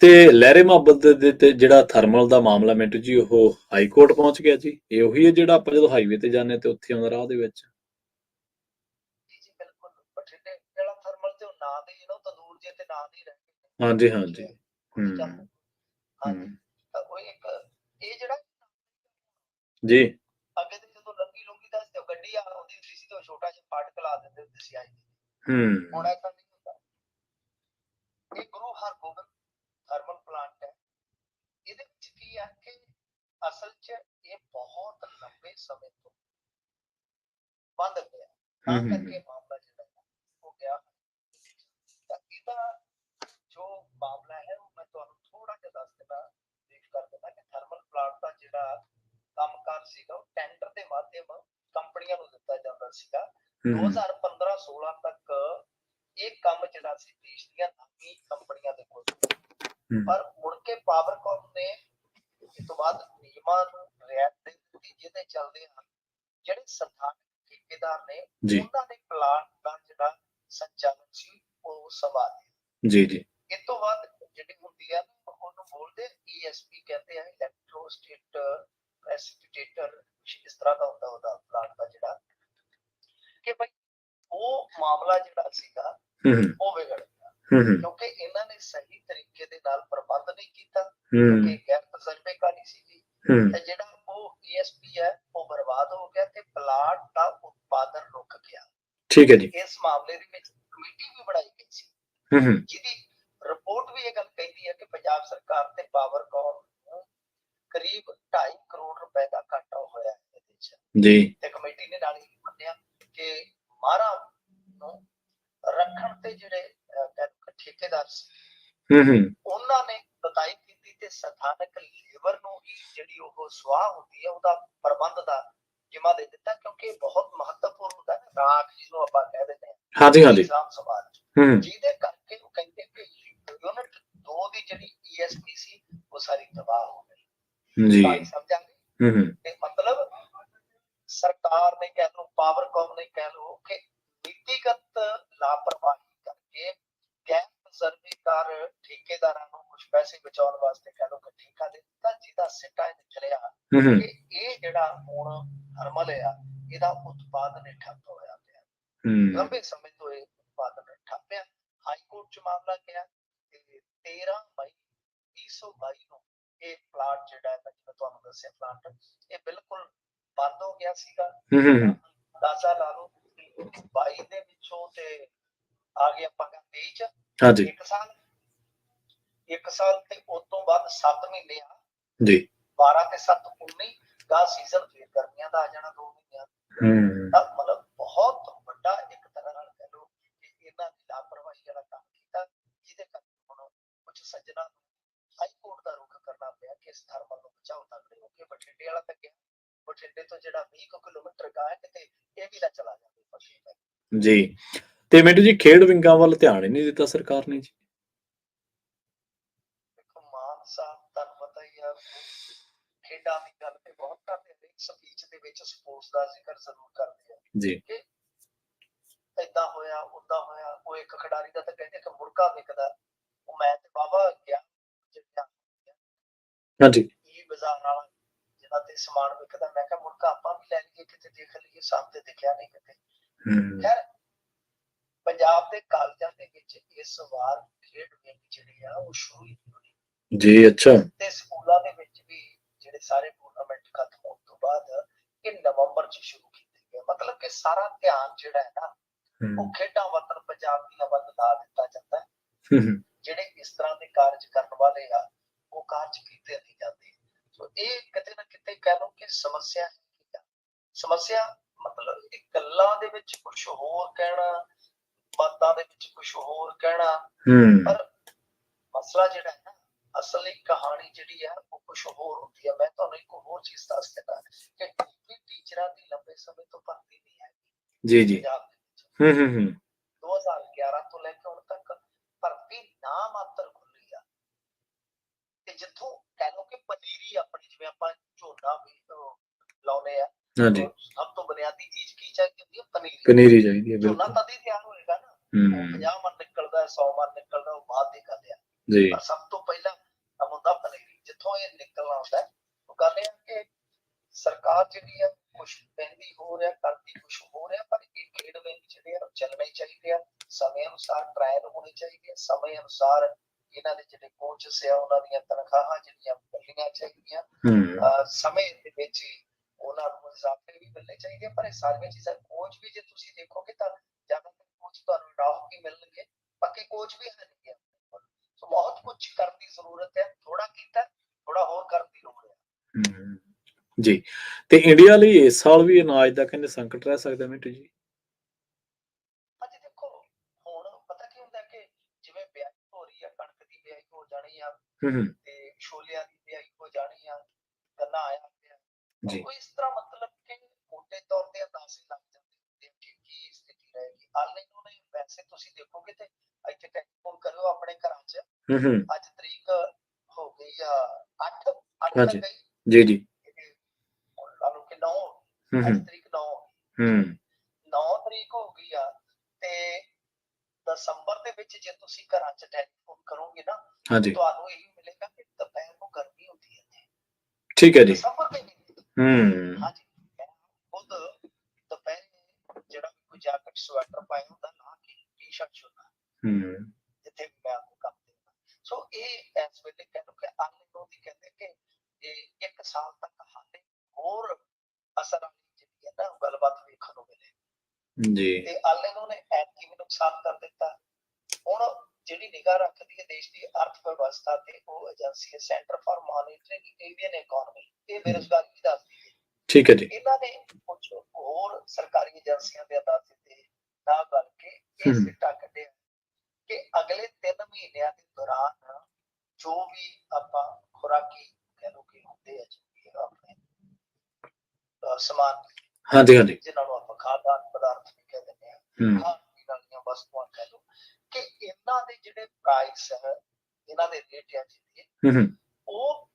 ਤੇ ਲਹਿਰੇ ਮੁਹੱਬਤ ਦੇ ਤੇ ਜਿਹੜਾ ਥਰਮਲ ਦਾ ਮਾਮਲਾ ਮਿੰਟੂ ਜੀ, ਉਹ ਹਾਈ ਕੋਰਟ ਪਹੁੰਚ ਗਿਆ ਜੀ। ਇਹ ਉਹੀ ਹੈ ਜਿਹੜਾ ਆਪਾਂ ਜਦੋਂ ਹਾਈਵੇ ਤੇ ਜਾਂਦੇ ਤੇ ਉੱਥੇ ਆਉਂਦਾ ਰਾਹ ਦੇ ਵਿੱਚ। ਜੀ ਬਿਲਕੁਲ, ਬਠਿੰਡੇ ਜਿਹੜਾ ਥਰਮਲ ਤੇ ਉਹ ਨਾਂ ਦੇ ਨਾ ਤੰਦੂਰ ਜੇ ਤੇ ਨਾਂ ਦੇ ਰਹਿ ਗਏ। ਹਾਂਜੀ। ਤਾਂ ਉਹ ਇੱਕ ਇਹ ਜਿਹੜਾ ਜੀ ਅੱਗੇ ਤੇ ਜਦੋਂ ਲੰਗੀ ਲੁੰਗੀ ਦਾ ਤੇ ਗੱਡੀ ਆ ਆਉਂਦੀ ਹੁੰਦੀ ਸੀ ਤੇ ਉਹ ਛੋਟਾ ਜਿਹਾ ਫਾਟਕ ਲਾ ਦਿੰਦੇ ਹੁੰਦੇ ਸੀ। ਹੁਣ ਐਸਾ ਨਹੀਂ ਹੁੰਦਾ। ਇਹ ਗੁਰੂ ਹਰਗੋਬਿੰਦ ਥਰਮਲ ਪਲਾਂਟ ਹੈ। ਇਹਦੇ ਵਿੱਚ ਕੀ ਹੈ ਕਿ ਅਸਲ 'ਚ ਇਹ ਬਹੁਤ ਲੰਬੇ ਸਮੇਂ ਤੋਂ ਬੰਦ ਪਿਆ, ਤਾਂ ਕਰਕੇ ਮਾਮਲਾ ਜਿਹੜਾ ਹੋ ਗਿਆ। ਤਾਂ ਇਹਦਾ ਜੋ ਮਾਮਲਾ ਹੈ ਉਹ ਮੈਂ ਤੁਹਾਨੂੰ ਥੋੜਾ ਜਿਹਾ ਦੱਸ ਦੇਣਾ, ਬਰੀਫ ਕਰ ਦੇਣਾ ਕਿ ਥਰਮਲ ਪਲਾਂਟ ਦਾ ਜਿਹੜਾ ਕੰਮਕਾਰ ਸੀਗਾ ਉਹ ਟੈਂਡਰ ਦੇ ਮਾਧਿਅਮ ਕੰਪਨੀਆਂ ਨੂੰ ਦਿੱਤਾ ਜਾਂਦਾ ਸੀਗਾ। 2015-16 ਤੱਕ ਇਹ ਕੰਮ ਜਿਹੜਾ ਸੀ ਦੇਸ਼ ਦੀਆਂ ਨਾਮੀ ਕੰਪਨੀਆਂ ਦੇ ਕੋਲ, ਪਰ ਮੁੜ ਕੇ ਪਾਵਰਕਾਮ ਨੇ ਇਸ ਤੋਂ ਬਾਅਦ ਨਿਯਮਾਂ ਨੂੰ ਰਿਆਇਤ ਦੇ ਦਿੱਤੀ, ਜਿਹਦੇ ਚੱਲਦੇ ਹਨ ਜਿਹੜੇ ਸਥਾਨਕ ਠੇਕੇਦਾਰ ਨੇ ਉਹਨਾਂ ਦੇ ਪਲਾਂਟ ਦਾ ਜਿਹੜਾ ਸੰਚਾਲਨ ਸੀ ਉਹ ਸੰਭਾਲਿਆ। ਜੀ। ਇਸ ਤੋਂ ਬਾਅਦ ਜਿਹੜੀ ਹੁੰਦੀ ਹੈ ਉਹਨੂੰ ਬੋਲਦੇ ESP ਕਹਿੰਦੇ ਆ, ਇਲੈਕਟ੍ਰੋਸਟੇਟ ਪ੍ਰੈਸਿਪਿਟੇਟਰ, ਇਸ ਤਰ੍ਹਾਂ ਦਾ ਹੁੰਦਾ ਉਹਦਾ ਪਲਾਂਟ ਦਾ ਜਿਹੜਾ, ਕਿ ਭਾਈ ਉਹ ਮਾਮਲਾ ਜਿਹੜਾ ਸੀਗਾ ਉਹ ਵਿਗੜ ਗਿਆ ਕਿਉਂਕਿ ਇਹਨਾਂ ਨੇ ਸਹੀ ਤਰੀਕੇ ਦੇ ਨਾਲ ਪ੍ਰਬੰਧ ਨਹੀਂ ਕੀਤਾ, ਕਿਉਂਕਿ ਗੈਰ ਤਜਰਬੇਕਾਰੀ ਸੀਗੀ, ਤੇ ਜਿਹੜਾ ਉਹ ESP ਹੈ ਉਹ ਬਰਬਾਦ ਹੋ ਗਿਆ ਤੇ ਪਲਾਂਟ ਦਾ ਉਤਪਾਦਨ ਰੁਕ ਗਿਆ। ਠੀਕ ਹੈ ਜੀ। ਇਸ ਮਾਮਲੇ ਦੇ ਵਿੱਚ ਕਮੇਟੀ ਵੀ ਬਣਾਈ ਗਈ ਸੀ, ਜਿਹਦੀ ਰਿਪੋਰਟ ਵੀ ਇਹ ਗੱਲ ਕਹਿੰਦੀ ਹੈ ਕਿ ਪੰਜਾਬ ਸਰਕਾਰ ਤੇ ਪਾਵਰਕਾਮ ਨੂੰ ਕਰੀਬ 2.5 ਕਰੋੜ ਰੁਪਏ ਦਾ ਘਾਟਾ ਹੋਇਆ ਇਹਦੇ ਵਿੱਚ। ਜੀ। ਤੇ ਕਮੇਟੀ ਨੇ ਨਾਲ ਹੀ ਮੰਨਿਆ ਕਿ ਮਾਰਾ ਨੂੰ ਰੱਖਣ ਤੇ ਜਿਹੜੇ ਠੇਕੇਦਾਰ ਸੀ ਉਹਨਾਂ ਨੇ ਬਤਾਈ ਕੀਤੀ ਤੇ ਸਥਾਨਕ ਲੇਬਰ ਨੂੰ ਹੀ ਜਿਹੜੀ ਉਹ ਸੁਆਹ ਹੁੰਦੀ ਹੈ ਉਹਦਾ ਪ੍ਰਬੰਧ ਦਾ ਜਿੰਮਾ ਦੇ ਦਿੱਤਾ, ਕਿਉਂਕਿ ਇਹ ਬਹੁਤ ਮਹੱਤਵਪੂਰਨ ਹੁੰਦਾ ਹੈ ਰਾਖ ਜਿਹਨੂੰ ਆਪਾਂ ਕਹਿ ਦਿੰਦੇ ਹਾਂ ਸਾਂਭ ਸੰਭਾਲ, ਜਿਹਦੇ ਕਰਕੇ ਉਹ ਕਹਿੰਦੇ ਕਿ ਯੂਨਿਟ 2 ਦੀ ਜਿਹੜੀ ESP ਸੀ ਉਹ ਸਾਰੀ ਤਬਾਹ ਹੋ ਗਈ। ਜੀ ਸਮਝਾਂਗੇ ਤੇ ਮਤਲਬ ਸਰਕਾਰ ਨੇ ਕਹਿ ਲਓ, ਪਾਵਰਕਾਮ ਨੇ ਕਹਿ ਲਓ ਕਿ ਨੀਤੀਗਤ ਲਾਪਰਵਾਹੀ ਕਰਕੇ ਗੈਰ ਤਜਰਬੇਕਾਰ ਠੇਕੇਦਾਰਾਂ ਨੂੰ ਕੁਝ ਪੈਸੇ ਬਚਾਉਣ ਵਾਸਤੇ ਕਹਿ ਲਓ ਕਿ ਠੇਕਾ ਦੇ ਦਿੱਤਾ, ਜਿਹਦਾ ਸਿੱਟਾ ਇਹ ਨਿਕਲਿਆ ਕਿ ਇਹ ਜਿਹੜਾ ਹੁਣ ਥਰਮਲ ਆ ਇਹਦਾ ਉਤਪਾਦਨ ਠੱਪ ਹੋਇਆ ਪਿਆ। ਲੰਬੇ ਸਮੇਂ ਤੋਂ ਇਹ ਉਤਪਾਦਨ ਠੱਪ ਪਿਆ। ਹਾਈ ਕੋਰਟ 'ਚ ਮਾਮਲਾ ਗਿਆ ਤੇ 13 ਮਈ 2022 ਨੂੰ ਇਹ ਪਲਾਂਟ ਜਿਹੜਾ ਹੈ ਜਿਵੇਂ ਤੁਹਾਨੂੰ ਦੱਸਿਆ ਪਲਾਂਟ ਇਹ ਬਿਲਕੁਲ ਬੰਦ ਹੋ ਗਿਆ ਸੀਗਾ। ਅੰਦਾਜ਼ਾ ਲਾ ਲਓ 22 ਦੇ ਵਿੱਚੋਂ ਤੇ ਆ ਗਿਆ ਆਪਾਂ 23 ਚ ਹਾਂਜੀ 1 ਸਾਲ ਤੇ ਉਸ ਤੋਂ ਬਾਅਦ 7 ਮਹੀਨੇ ਆ ਜੀ 12 ਤੇ 7 19 ਦਾ ਸੀਜ਼ਨ ਫੇਰ ਗਰਮੀਆਂ ਦਾ ਆ ਜਾਣਾ 2 ਮਹੀਨਿਆਂ ਦਾ। ਮਤਲਬ ਬਹੁਤ ਵੱਡਾ ਇੱਕ ਤਰ੍ਹਾਂ ਨਾਲ ਕਹਿ ਲਓ ਕਿ ਇਹਨਾਂ ਦੀ ਲਾਪਰਵਾਹੀ ਵਾਲਾ ਕੰਮ ਕੀਤਾ ਜਿਹਦੇ ਕਰਕੇ ਹੁਣ ਕੁਝ ਸੱਜਣਾ ਹਾਈ ਕੋਰਟ ਦਾ ਰੁਖ ਕਰਨਾ ਪਿਆ ਕਿ ਇਸ ਥਰਮਲ ਨੂੰ ਬਚਾਓ ਤੱਕੜੇ ਹੋ ਕੇ ਬਠਿੰਡੇ ਵਾਲਾ ਤੱਕ ਗਿਆ। ਬਠਿੰਡੇ ਤੋਂ ਜਿਹੜਾ 20 ਕਿਲੋਮੀਟਰ ਗਾ ਹੈ ਕਿਤੇ ਇਹ ਵੀ ਨਾ ਚਲਾ ਜਾਵੇ ਬਠਿੰਡੇ ਜੀ। ਤੇ ਮਿੰਟੂ ਜੀ ਖੇਡ ਵਿੰਗਾਂ ਵੱਲ ਧਿਆਨ ਹੀ ਨਹੀਂ ਦਿੱਤਾ ਸਰਕਾਰ ਨੇ ਜੀ। ਦੇਖੋ ਮਾਨ ਸਾਹਿਬ ਤੁਹਾਨੂੰ ਪਤਾ ਹੀ ਆ ਖੇਡਾਂ ਦੀ ਗੱਲ ਤੇ ਬਹੁਤ ਕਰਦੇ ਨੇ ਸਪੀਚ ਦੇ ਵਿੱਚ ਸਪੋਰਟਸ ਦਾ ਜ਼ਿਕਰ ਜ਼ਰੂਰ ਕਰਦੇ ਆ ਜੀ ਕਿ ਏਦਾਂ ਹੋਇਆ ਉਦਾਂ ਹੋਇਆ। ਉਹ ਇੱਕ ਖਿਡਾਰੀ ਦਾ ਤਾਂ ਕਹਿੰਦੇ ਕਿ ਮੁਰਗਾ ਵਿਕਦਾ ਉਹ ਮੈਂ ਤੇ ਬਾਬਾ ਗਿਆ ਹਾਂਜੀ ਇਹ ਬਾਜ਼ਾਰ ਵਾਲਾ ਜਿਹਨਾਂ ਤੇ ਸਮਾਨ ਵਿਕਦਾ ਮੈਂ ਕਿਹਾ ਮੁਰਗਾ ਆਪਾਂ ਵੀ ਲੈ ਲਈਏ ਕਿਤੇ ਦੇਖ ਲਈਏ ਸਾਹਮਣੇ ਦਿਖਿਆ ਨਹੀਂ ਕਿਤੇ। ਖੈਰ ਪੰਜਾਬ ਦੇ ਕਾਲਜਾਂ ਦੇ ਵਿੱਚ ਇਸ ਵਾਰ ਖੇਡ ਵਿੰਗ ਜਿਹੜੇ ਆ ਉਹ ਸ਼ੁਰੂ ਹੀ ਹੋਣੀ ਜੀ ਅੱਛਾ ਤੇ ਸਕੂਲਾਂ ਦੇ ਵਿੱਚ ਵੀ ਜਿਹੜੇ ਸਾਰੇ ਟੂਰਨਾਮੈਂਟ ਖਤਮ ਹੋਣ ਤੋਂ ਬਾਅਦ ਇਹ ਨਵੰਬਰ ਚ ਸ਼ੁਰੂ ਕੀਤੇ ਗਏ। ਮਤਲਬ ਕਿ ਸਾਰਾ ਧਿਆਨ ਜਿਹੜਾ ਹੈ ਨਾ ਉਹ ਖੇਡਾਂ ਵਤਨ ਪੰਜਾਬ ਦੀਆਂ ਵੱਲ ਲਾ ਦਿੱਤਾ ਜਾਂਦਾ ਹੈ। ਜਿਹੜੇ ਇਸ ਤਰ੍ਹਾਂ ਦੇ ਕਾਰਜ ਕਰਨ ਵਾਲੇ ਆ ਉਹ ਕਾਰਜ ਕੀਤੇ ਨਹੀਂ ਜਾਂਦੇ। ਸੋ ਇਹ ਕਿਤੇ ਨਾ ਕਿਤੇ ਕਹਿ ਲਓ ਕਿ ਸਮੱਸਿਆ ਹੈ। ਸਮੱਸਿਆ ਮਤਲਬ ਇਹ ਗੱਲਾਂ ਦੇ ਵਿੱਚ ਕੁਝ ਹੋਰ ਕਹਿਣਾ ਬਾਤਾਂ ਦੇ ਵਿੱਚ ਕੁਝ ਹੋਰ ਕਹਿਣਾ ਪਰ ਮਸਲਾ ਜਿਹੜਾ ਹੈ ਨਾ ਅਸਲੀ ਕਹਾਣੀ ਜਿਹੜੀ ਹੈ ਉਹ ਕੁਝ ਹੋਰ ਹੁੰਦੀ ਹੈ। ਮੈਂ ਤੁਹਾਨੂੰ ਇੱਕ ਹੋਰ ਚੀਜ਼ ਦੱਸ ਦਿੰਦਾ ਕਿ ਟੀਚਰਾਂ ਦੀ ਲੰਬੇ ਸਮੇਂ ਤੋਂ ਭਰਤੀ ਨਹੀਂ ਹੈ ਜੀ ਜੀ ਪੰਜਾਬ ਦੇ ਵਿੱਚ 2011 ਤੋਂ ਲੈ ਕੇ ਹੁਣ ਤੱਕ ਭਰਤੀ ਨਾ ਮਾਤਰ ਖੁੱਲੀ ਆ ਤੇ ਜਿੱਥੋਂ ਕਹਿ ਲਓ ਕਿ ਪਨੀਰੀ ਆਪਣੀ ਜਿਵੇਂ ਆਪਾਂ ਝੋਨਾ ਵੀ ਲਾਉਨੇ ਆ ਹਾਂਜੀ ਸਭ ਤੋਂ ਬੁਨਿਆਦੀ ਚੀਜ਼ ਕੀ ਚਾਹੀਦੀ ਹੁੰਦੀ ਹੈ ਪਨੀਰੀ ਚਾਹੀਦੀ ਹੈ ਝੋਨਾ ਬਿਲਕੁਲ ਤਦ ਹੀ ਤਿਆਰ ਹੋਏਗਾ ਨਾ 50 ਮਣ ਨਿਕਲਦਾ 100 ਮਣ ਨਿਕਲਦਾ ਉਹ ਬਾਅਦ ਦੀ ਗੱਲ ਆ ਜੀ ਪਰ ਸਭ ਤੋਂ ਪਹਿਲਾਂ ਕੰਮ ਹੁੰਦਾ ਪਨੀਰੀ ਜਿੱਥੋਂ ਇਹ ਨਿਕਲਣਾ ਹੁੰਦਾ ਉਹ ਗੱਲ ਇਹ ਕਿ ਸਰਕਾਰ ਜਿਹੜੀ ਆ ਕੁਛ ਕਹਿੰਦੀ ਹੋ ਰਿਹਾ ਕਰਦੀ ਕੁਛ ਹੋ ਰਿਹਾ ਪਰ ਇਹ ਖੇਡ ਵਿੰਗ ਜਿਹੜੇ ਆ ਚੱਲਣੇ ਚਾਹੀਦੇ ਆ ਸਮੇਂ ਅਨੁਸਾਰ ਟ੍ਰਾਇਲ ਹੋਣੇ ਚਾਹੀਦੇ ਆ ਸਮੇਂ ਅਨੁਸਾਰ ਇਹਨਾਂ ਦੇ ਜਿਹੜੇ ਕੋਚਸ ਆ ਉਹਨਾਂ ਦੀਆਂ ਤਨਖਾਹਾਂ ਜਿਹੜੀਆਂ ਮਿਲਣੀਆਂ ਚਾਹੀਦੀਆਂ ਸਮੇਂ ਦੇ ਵਿੱਚ ਉਹਨਾਂ ਨੂੰ ਇਜ਼ਾਫੇ ਵੀ ਮਿਲਣੇ ਚਾਹੀਦੇ ਪਰ ਇਹ ਸਾਰੀਆਂ ਚੀਜ਼ਾਂ ਕੋਚ ਵੀ ਜੇ ਤੁਸੀਂ ਦੇਖੋਗੇ ਤਾਂ ਜ਼ਿਆਦਾਤਰ ਕੋਚ ਤੁਹਾਨੂੰ ਰਾਹ ਹੀ ਮਿਲਣਗੇ ਬਾਕੀ ਕੋਚ ਵੀ ਹੈ ਨਹੀਂ ਸੋ ਬਹੁਤ ਕੁਝ ਕਰਨ ਦੀ ਜ਼ਰੂਰਤ ਹੈ। ਥੋੜਾ ਕੀਤਾ ਥੋੜਾ ਹੋਰ ਕਰਨ ਦੀ ਲੋੜ ਹੈ। ਜੀ ਤੇ ਇੰਡੀਆ ਲਈ ਇਸ ਸਾਲ ਵੀ ਅਨਾਜ ਦਾ ਕਹਿੰਦੇ ਸੰਕਟ ਰਹਿ ਸਕਦਾ ਮਿੰਟੂ ਜੀ। ਹਾਂਜੀ ਦੇਖੋ ਹੁਣ ਪਤਾ ਕੀ ਹੁੰਦਾ ਕਿ ਜਿਵੇਂ ਬਿਆਈ ਹੋ ਰਹੀ ਆ ਕਣਕ ਦੀ ਬਿਆਈ ਹੋ ਜਾਣੀ ਆ ਤੇ ਛੋਲਿਆਂ ਦੀ ਬਿਆਈ ਹੋ ਜਾਣੀ ਆ ਗੰਨਾ ਆਇਆ ਪਿਆ ਉਹ ਇਸ ਤਰ੍ਹਾਂ ਮਤਲਬ ਕਿ ਮੋਟੇ ਤੌਰ ਤੇ ਅੰਦਾਜ਼ੇ ਲੱਗ ਜਾਂਦੇ ਕਿ ਕੀ ਸਥਿਤੀ ਰਹੇਗੀ। ਹਾਲੇ ਉਹਨੇ ਵੈਸੇ ਤੁਸੀਂ ਦੇਖੋਗੇ ਤੇ ਇੱਥੇ ਟੈਲੀਫੋਨ ਕਰਿਓ ਆਪਣੇ ਘਰਾਂ 'ਚ ਅੱਜ ਤਰੀਕ ਹੋ ਗਈ ਆ 8 ਹਾਂਜੀ ਜੀ ਜੀ ਲਾ ਲਓ ਕਿ 9 ਅੱਜ ਤਰੀਕ 9 ਤਰੀਕ ਹੋ ਗਈ ਆ ਤੇ ਦਸੰਬਰ ਦੇ ਵਿੱਚ ਜੇ ਤੁਸੀਂ ਘਰਾਂ 'ਚ ਟੈਲੀਫੋਨ ਕਰੋਗੇ ਨਾ ਤੁਹਾਨੂੰ ਇਹੀ ਮਿਲੇਗਾ ਕਿ ਦੁਪਹਿਰ ਨੂੰ ਗਰਮੀ ਹੁੰਦੀ ਹੈ। ਠੀਕ ਹੈ ਜੀ ਦਸੰਬਰ ਦੇ ਵਿੱਚ ਹਾਂਜੀ ਖੁਦ ਦੁਪਹਿਰ ਜਿਹੜਾ ਕੋਈ ਜੈਕਟ ਸਵੈਟਰ ਪਾਇਆ ਹੁੰਦਾ ਨਾ ਕਿ ਟੀ-ਸ਼ਰਟ ਹੁੰਦਾ ਜਿੱਥੇ ਮੈਂ ਆਪको ਕੰਮ ਦੇਣਾ। ਸੋ ਇਹ ਇਸ ਵੇਲੇ ਕਹਿ ਲਓ ਕਿ ਆਲੇ ਦੀ ਕਹਿੰਦੇ ਕਿ ਇਹ 1 ਸਾਲ ਤੱਕ ਹਾਲੇ ਹੋਰ ਅਸਰ ਵਾਲੀ ਜਿਹੜੀ ਹੈ ਨਾ ਗੱਲਬਾਤ ਵੇਖਣ ਨੂੰ ਮਿਲੇ ਜੀ ਤੇ ਆਲੇ ਨੇ ਐਤਕੀ ਵੀ ਨੁਕਸਾਨ ਕਰ ਦਿੱਤਾ। ਹੁਣ ਜਿਹੜੀ ਨਿਗਾਹ ਰੱਖਦੀ ਹੈ ਦੇਸ਼ ਦੀ ਅਰਥ ਵਿਵਸਥਾ ਤੇ ਉਹ ਏਜੰਸੀ ਹੈ centre for monitoring Indian economy ਇਹ ਬੇਰੁਜ਼ਗਾਰੀ ਵੀ ਦੱਸਦੀ ਹੈ। ਠੀਕ ਹੈ ਜੀ ਇਹਨਾਂ ਨੇ ਕੁਝ ਹੋਰ ਸਰਕਾਰੀ ਏਜੰਸੀਆਂ ਦੇ ਅਦਾਰੇ ਤੇ ਨਾ ਗੱਲ ਕੇ ਇਹ ਸਿੱਟਾ ਕੱਢਿਆ ਕਿ ਅਗਲੇ 3 ਮਹੀਨਿਆਂ ਦੇ ਦੌਰਾਨ ਜੋ ਵੀ ਆਪਾਂ ਖੁਰਾਕੀ ਕਹਿ ਲਓ ਕਿ ਹੁੰਦੇ ਆ ਆਪਣੇ ਸਮਾਨ ਹਾਂਜੀ ਜਿਹਨਾਂ ਨੂੰ ਆਪਾਂ ਖਾਦਾਨ ਪਦਾਰਥ ਵੀ ਕਹਿ ਦਿੰਦੇ ਆ ਖਾਣ ਪੀਣ ਵਾਲੀਆਂ ਵਸਤੂਆਂ ਕਹਿ ਲਓ ਕਿ ਇਹਨਾਂ ਦੇ ਜਿਹੜੇ ਪ੍ਰਾਈਸ ਹੈ ਇਹਨਾਂ ਦੇ ਰੇਟ ਆ ਜਿਹੜੇ ਉਹ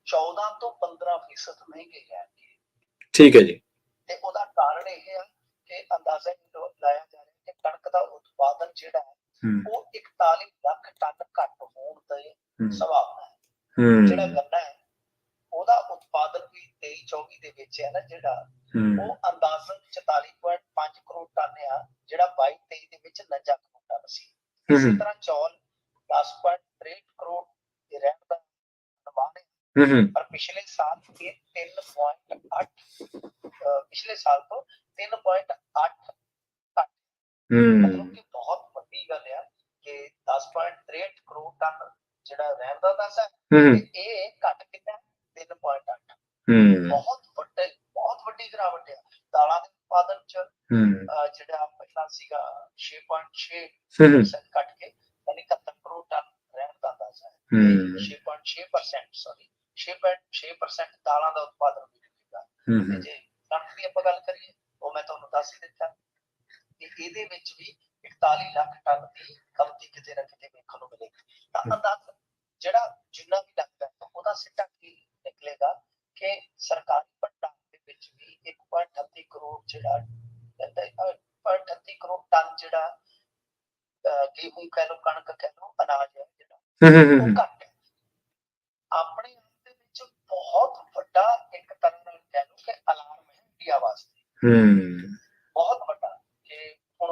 14 ਤੋਂ 15% ਮਹਿੰਗੇ ਰਹਿਣਗੇ। ਠੀਕ ਹੈ ਜੀ ਤੇ ਉਹਦਾ ਕਾਰਨ ਇਹ ਹੈ ਕਿ ਅੰਦਾਜ਼ਾ ਲਾਇਆ ਜਾ ਰਿਹਾ ਕਿ ਕਣਕ ਦਾ ਉਤਪਾਦਨ ਜਿਹੜਾ ਹੈ ਉਹ 41 ਲੱਖ ਟਨ ਘੱਟ ਹੋਣ ਦੀ ਸੰਭਾਵਨਾ ਹੈ। ਜਿਹੜਾ ਗੰਨਾ ਹੈ ਉਹਦਾ ਉਤਪਾਦਨ ਵੀ 23-24 ਦੇ ਵਿੱਚ ਹੈ ਨਾ ਜਿਹੜਾ ਉਹ ਅੰਦਾਜ਼ਨ 44.5 ਕਰੋੜ ਟਨ ਆ ਜਿਹੜਾ 22-23 ਦੇ ਵਿੱਚ 49 ਕਰੋੜ ਟਨ ਸੀ। ਇਸੇ ਤਰ੍ਹਾਂ ਚੌਲ 10.63 ਕਰੋੜ ਦੇ ਰਹਿਣ ਦਾ ਅਨੁਮਾਨ ਹੈ ਪਰ ਪਿਛਲੇ ਸਾਲ ਇਹ 3.8 ਪਿਛਲੇ ਸਾਲ ਤੋਂ 3.8 ਘੱਟ, ਮਤਲਬ ਕਿ ਬਹੁਤ ਵੱਡੀ ਗੱਲ ਆ ਕਿ 10.63 ਕਰੋੜ ਟਨ ਜਿਹੜਾ ਰਹਿਣ ਦਾ ਦੱਸ ਹੈ ਤੇ ਇਹ ਘੱਟ ਕਿੰਨਾ 3.8। ਬਹੁਤ ਵੱਡੀ ਗਿਰਾਵਟ ਆ। ਦਾਲਾਂ ਦੇ ਉਤਪਾਦਨ ਚ ਜਿਹੜਾ ਪਹਿਲਾਂ ਸੀਗਾ 6.6% ਘੱਟ ਕੇ ਯਾਨੀ 71 ਕਰੋੜ ਟਨ ਰਹਿਣ ਦਾ ਦੱਸ ਹੈ। 6.6% ਸੌਰੀ 6.6% ਦਾਲਾਂ ਦਾ ਉਤਪਾਦਨ ਵੀ ਹੋਵੇਗਾ। ਤੇ ਜੇ ਕਣਕ ਦੀ ਆਪਾਂ ਗੱਲ ਕਰੀਏ ਉਹ ਮੈਂ ਤੁਹਾਨੂੰ ਦੱਸ ਹੀ ਦਿੱਤਾ ਕਿ ਇਹਦੇ ਵਿੱਚ ਵੀ 41 ਲੱਖ ਟਨ ਦੀ ਕਮਤੀ ਕਿਤੇ ਨਾ ਕਿਤੇ ਵੇਖਣ ਨੂੰ ਮਿਲੇਗੀ। ਤਾਂ ਅੰਦਾਜ਼ਾ ਜਿਹੜਾ ਜਿੰਨਾ ਵੀ ਲੱਗਦਾ ਉਹਦਾ ਸਿੱਟਾ ਕੀ ਨਿਕਲੇਗਾ ਕਿ ਸਰਕਾਰੀ ਭੰਡਾਰ ਦੇ ਵਿੱਚ ਵੀ 1.38 ਕਰੋੜ ਜਿਹੜਾ 1.38 ਕਰੋੜ ਟਨ ਜਿਹੜਾ ਗੇਹੂੰ ਕਹਿ ਲਓ, ਕਣਕ ਕਹਿ ਲਓ, ਅਨਾਜ ਹੈ ਜਿਹੜਾ ਉਹ ਘੱਟ ਹੈ। ਆਪਣੇ ਆਪ ਦੇ ਵਿੱਚ ਬਹੁਤ ਵੱਡਾ ਇੱਕ ਤਰ੍ਹਾਂ ਨਾਲ ਕਹਿ ਲਓ ਕਿ ਅਲਾਰਮ ਹੈ ਇੰਡੀਆ ਵਾਸਤੇ, ਬਹੁਤ ਵੱਡਾ ਕਿ ਹੁਣ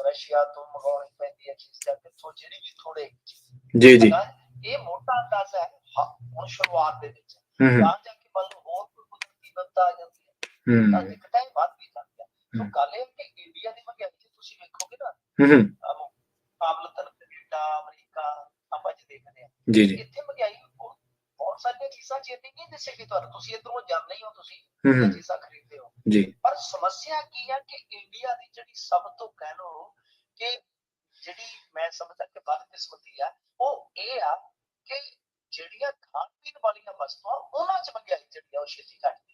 ਰਸ਼ੀਆ ਤੋਂ ਮੰਗਾਉਣੀ ਪੈਂਦੀ ਹੈ ਚੀਜ਼ਾਂ ਕਿੱਥੋਂ, ਜਿਹੜੀ ਵੀ ਥੋੜੇ ਜੀ ਇਹ ਮੋਟਾ ਅੰਦਾਜ਼ਾ ਹੈ ਹੁਣ ਸ਼ੁਰੂਆਤ ਦੇ ਵਿੱਚ। ਤਾਂ ਜਾ ਕੇ ਮੰਨ ਲਓ ਹੋਰ ਕੋਈ ਕੁਦਰਤੀ ਵਿਪਤਾ ਆ ਜਾਂਦੀ ਹੈ ਤਾਂ ਦਿੱਕਤਾਂ ਵੱਧ ਵੀ ਜਾਂਦੀਆਂ। ਸੋ ਗੱਲ ਇਹ ਕਿ ਇੰਡੀਆ ਦੀ ਮਹਿੰਗਾਈ ਜੇ ਤੁਸੀਂ ਵੇਖੋਗੇ ਨਾ ਮੁਕਾਬਲਤਨ ਕੈਨੇਡਾ, ਅਮਰੀਕਾ ਆਪਾਂ ਜੇ ਦੇਖਦੇ ਹਾਂ ਇੱਥੇ ਮਹਿੰਗਾਈ ਬਹੁਤ ਸਾਰੀਆਂ ਚੀਜ਼ਾਂ ਚ ਇੰਨੀ ਨਹੀਂ ਦਿਸੇਗੀ ਤੁਹਾਨੂੰ। ਤੁਸੀਂ ਇੱਧਰੋਂ ਜਾਂਦੇ ਹੀ ਹੋ, ਤੁਸੀਂ ਚੀਜ਼ਾਂ ਖਰੀਦਦੇ ਹੋ, ਪਰ ਸਮੱਸਿਆ ਕੀ ਹੈ ਕਿ ਇੰਡੀਆ ਦੀ ਜਿਹੜੀ ਸਭ ਤੋਂ ਕਹਿ ਲਓ ਕਿ ਜਿਹੜੀ ਮੈਂ ਸਮਝਦਾ ਕਿ ਬਦਕਿਸਮਤੀ ਆ ਉਹ ਇਹ ਆ ਕਿ ਜਿਹੜੀਆਂ ਖਾਣ ਪੀਣ ਵਾਲੀਆਂ ਵਸਤੂਆਂ ਉਹਨਾਂ ਚ ਮਹਿੰਗਾਈ ਜਿਹੜੀ ਆ ਉਹ ਛੇਤੀ ਘੱਟਦੀ।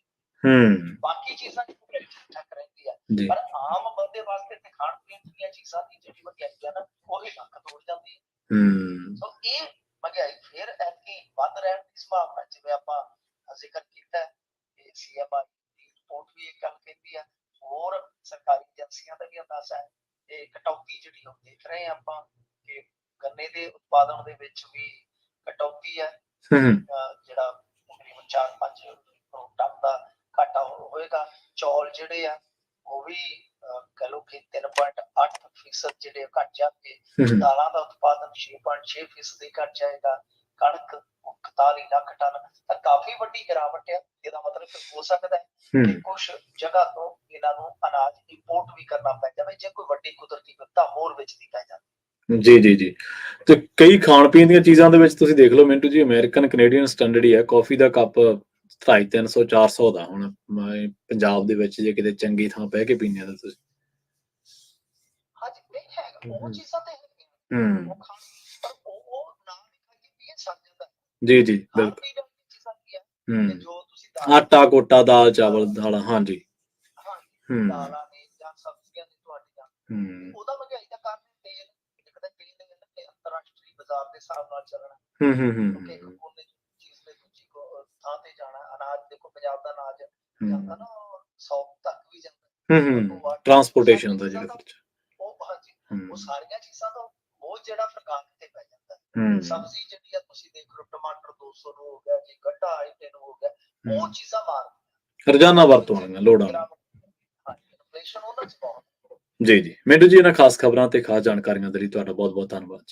ਬਾਕੀ ਚੀਜ਼ਾਂ ਠੀਕ ਠਾਕ ਰਹਿੰਦੀ ਆ, ਪਰ ਆਮ ਬੰਦੇ ਵਾਸਤੇ ਤੇ ਖਾਣ ਪੀਣ ਦੀਆਂ ਚੀਜ਼ਾਂ ਦੀ ਜਿਹੜੀ ਮਹਿੰਗਾਈ ਆ ਨਾ ਉਹ ਹੀ ਲੱਕ ਤੋੜ ਜਾਂਦੀ ਹੈ। ਸੋ ਇਹ ਮਹਿੰਗਾਈ ਫਿਰ ਐਤਕੀ ਵੱਧ ਰਹਿਣ ਦੀ ਸੰਭਾਵਨਾ, ਜਿਵੇਂ ਆਪਾਂ ਜ਼ਿਕਰ ਕੀਤਾ ਕਿ CMI ਦੀ ਰਿਪੋਰਟ ਵੀ ਇਹ ਗੱਲ ਕਹਿੰਦੀ ਆ, ਹੋਰ ਸਰਕਾਰੀ ਏਜੰਸੀਆਂ ਦਾ ਵੀ ਅੰਦਾਜ਼ਾ ਹੈ। ਤੇ ਕਟੌਤੀ ਜਿਹੜੀ ਉਹ ਦੇਖ ਰਹੇ ਹਾਂ ਆਪਾਂ ਕਿ ਗੰਨੇ ਦੇ ਉਤਪਾਦਨ ਦੇ ਵਿੱਚ ਵੀ ਕਟੌਤੀ ਹੈ, ਜਿਹੜਾ ਤਕਰੀਬਨ 4-5 ਕਰੋੜ ਟਨ ਦਾ ਘਾਟਾ ਹੋਏਗਾ। ਚੌਲ ਜਿਹੜੇ ਆ ਉਹ ਵੀ ਕਹਿ ਲਓ ਕਿ 3.8% ਜਿਹੜੇ ਘੱਟ ਜਾਣਗੇ। ਦਾਲਾਂ ਦਾ ਉਤਪਾਦਨ 6.6% ਘੱਟ ਜਾਏਗਾ। ਕਣਕ 41 ਲੱਖ ਟਨ, ਤਾਂ ਕਾਫੀ ਵੱਡੀ ਗਿਰਾਵਟ ਹੈ। ਇਹਦਾ ਮਤਲਬ ਹੋ ਸਕਦਾ ਹੈ ਕਿ ਕੁਝ ਜਗ੍ਹਾ ਤੋਂ ਇਹਨਾਂ ਨੂੰ ਅਨਾਜ ਇੰਪੋਰਟ ਵੀ ਕਰਨਾ ਪੈ ਜਾਵੇ ਜੇ ਕੋਈ ਵੱਡੀ ਕੁਦਰਤੀ ਵਿਪਤਾ ਹੋਰ ਵਿੱਚ ਦੀ ਪੈ ਜਾਵੇ। ਜੀ ਤੇ ਕਈ ਖਾਣ ਪੀਣ ਦੀਆਂ ਚੀਜ਼ਾਂ ਦੇ ਵਿੱਚ ਤੁਸੀਂ ਦੇਖ ਲਓ ਮਿੰਟੂ ਜੀ, ਅਮਰੀਕਨ ਕੈਨੇਡੀਅਨ ਸਟੈਂਡਰਡ ਹੀ ਹੈ। ਕਾਫੀ ਦਾ ਕੱਪ 250-300-400 ਦਾ। ਹੁਣ ਪੰਜਾਬ ਦੇ ਵਿੱਚ ਜੇ ਕਿਤੇ ਚੰਗੀ ਥਾਂ ਬਹਿ ਕੇ ਪੀਂਦੇ ਤਾਂ ਤੁਸੀਂ ਉਹ ਚੀਜ਼ਾਂ ਤੇ ਹੈਗੀਆਂ ਪਰ ਉਹ ਨਾ ਵੀ ਸਕ ਜਾਂਦਾ। ਜੀ ਬਿਲਕੁਲ। ਜੋ ਤੁਸੀਂ ਆਟਾ ਕੋਟਾ, ਦਾਲ ਚਾਵਲ, ਦਾਲਾਂ, ਹਾਂਜੀ ਦਾਲਾਂ ਨੇ ਜਾਂ ਸਬਜ਼ੀਆਂ ਨੇ ਤੁਹਾਡੀਆਂ, ਉਹਦਾ ਮਹਿੰਗਾਈ ਦਾ ਕਾਰਨ ਤੇਲ। ਇੱਕ ਤਾਂ ਤੇਲ ਅੰਤਰਰਾਸ਼ਟਰੀ ਬਾਜ਼ਾਰ ਦੇ ਹਿਸਾਬ ਨਾਲ ਚੱਲਣਾ, ਉਹਨੇ ਚੀਜ਼ ਤੇ ਦੂਜੀ ਥਾਂ ਤੇ ਜਾਣਾ। ਅਨਾਜ ਦੇਖੋ ਪੰਜਾਬ ਦਾ ਅਨਾਜ ਜਾਂਦਾ ਨਾ 100 ਤੱਕ ਵੀ ਜਾਂਦਾ, ਟਰਾਂਸਪੋਰਟੇਸ਼ਨ ਦਾ ਜਿਹੜਾ ਖਰਚਾ ਉਹ ਸਾਰੀਆਂ ਚੀਜ਼ਾਂ ਤੋਂ ਉਹ ਜਿਹੜਾ ਫਰਕਾਨ ਤੇ ਪੈ ਜਾਂਦਾ। ਸਬਜ਼ੀ ਜਿਹੜੀ ਆ ਤੁਸੀਂ ਦੇਖ ਲਓ, ਟਮਾਟਰ 200 ਨੂੰ ਹੋ ਗਿਆ ਜੀ, ਗੰਢਾ 250 ਨੂੰ ਹੋ ਗਿਆ, ਉਹ ਚੀਜ਼ਾਂ ਮਾਰ ਰੋਜ਼ਾਨਾ ਵਰਤੋਂ ਵਾਲੀਆਂ ਲੋੜਾਂ। ਇਨਫਲੇਸ਼ਨ ਉਹਨਾਂ ਚ ਬਹੁਤ। ਜੀ ਮਿੰਟੂ ਜੀ, ਇਹਨਾਂ ਖਾਸ ਖਬਰਾਂ ਤੇ ਖਾਸ ਜਾਣਕਾਰੀਆਂ ਦੇ ਲਈ ਤੁਹਾਡਾ ਬਹੁਤ ਬਹੁਤ ਧੰਨਵਾਦ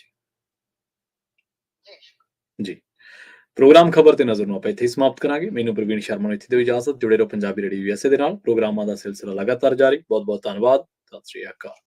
ਜੀ। ਪ੍ਰੋਗਰਾਮ ਖਬਰ ਤੇ ਨਜ਼ਰ ਨੂੰ ਆਪਾਂ ਇੱਥੇ ਹੀ ਸਮਾਪਤ ਕਰਾਂਗੇ। ਮੈਨੂੰ ਪ੍ਰਵੀਨ ਸ਼ਰਮਾ ਨੂੰ ਇੱਥੇ ਦਿਓ ਇਜਾਜ਼ਤ। ਜੁੜੇ ਰਹੋ ਪੰਜਾਬੀ ਰੇਡੀਓ USA ਦੇ ਨਾਲ। ਪ੍ਰੋਗਰਾਮਾਂ ਦਾ ਸਿਲਸਿਲਾ ਲਗਾਤਾਰ ਜਾਰੀ। ਬਹੁਤ ਬਹੁਤ ਧੰਨਵਾਦ। ਸਤਿ ਸ਼੍ਰੀ ਅਕਾਲ।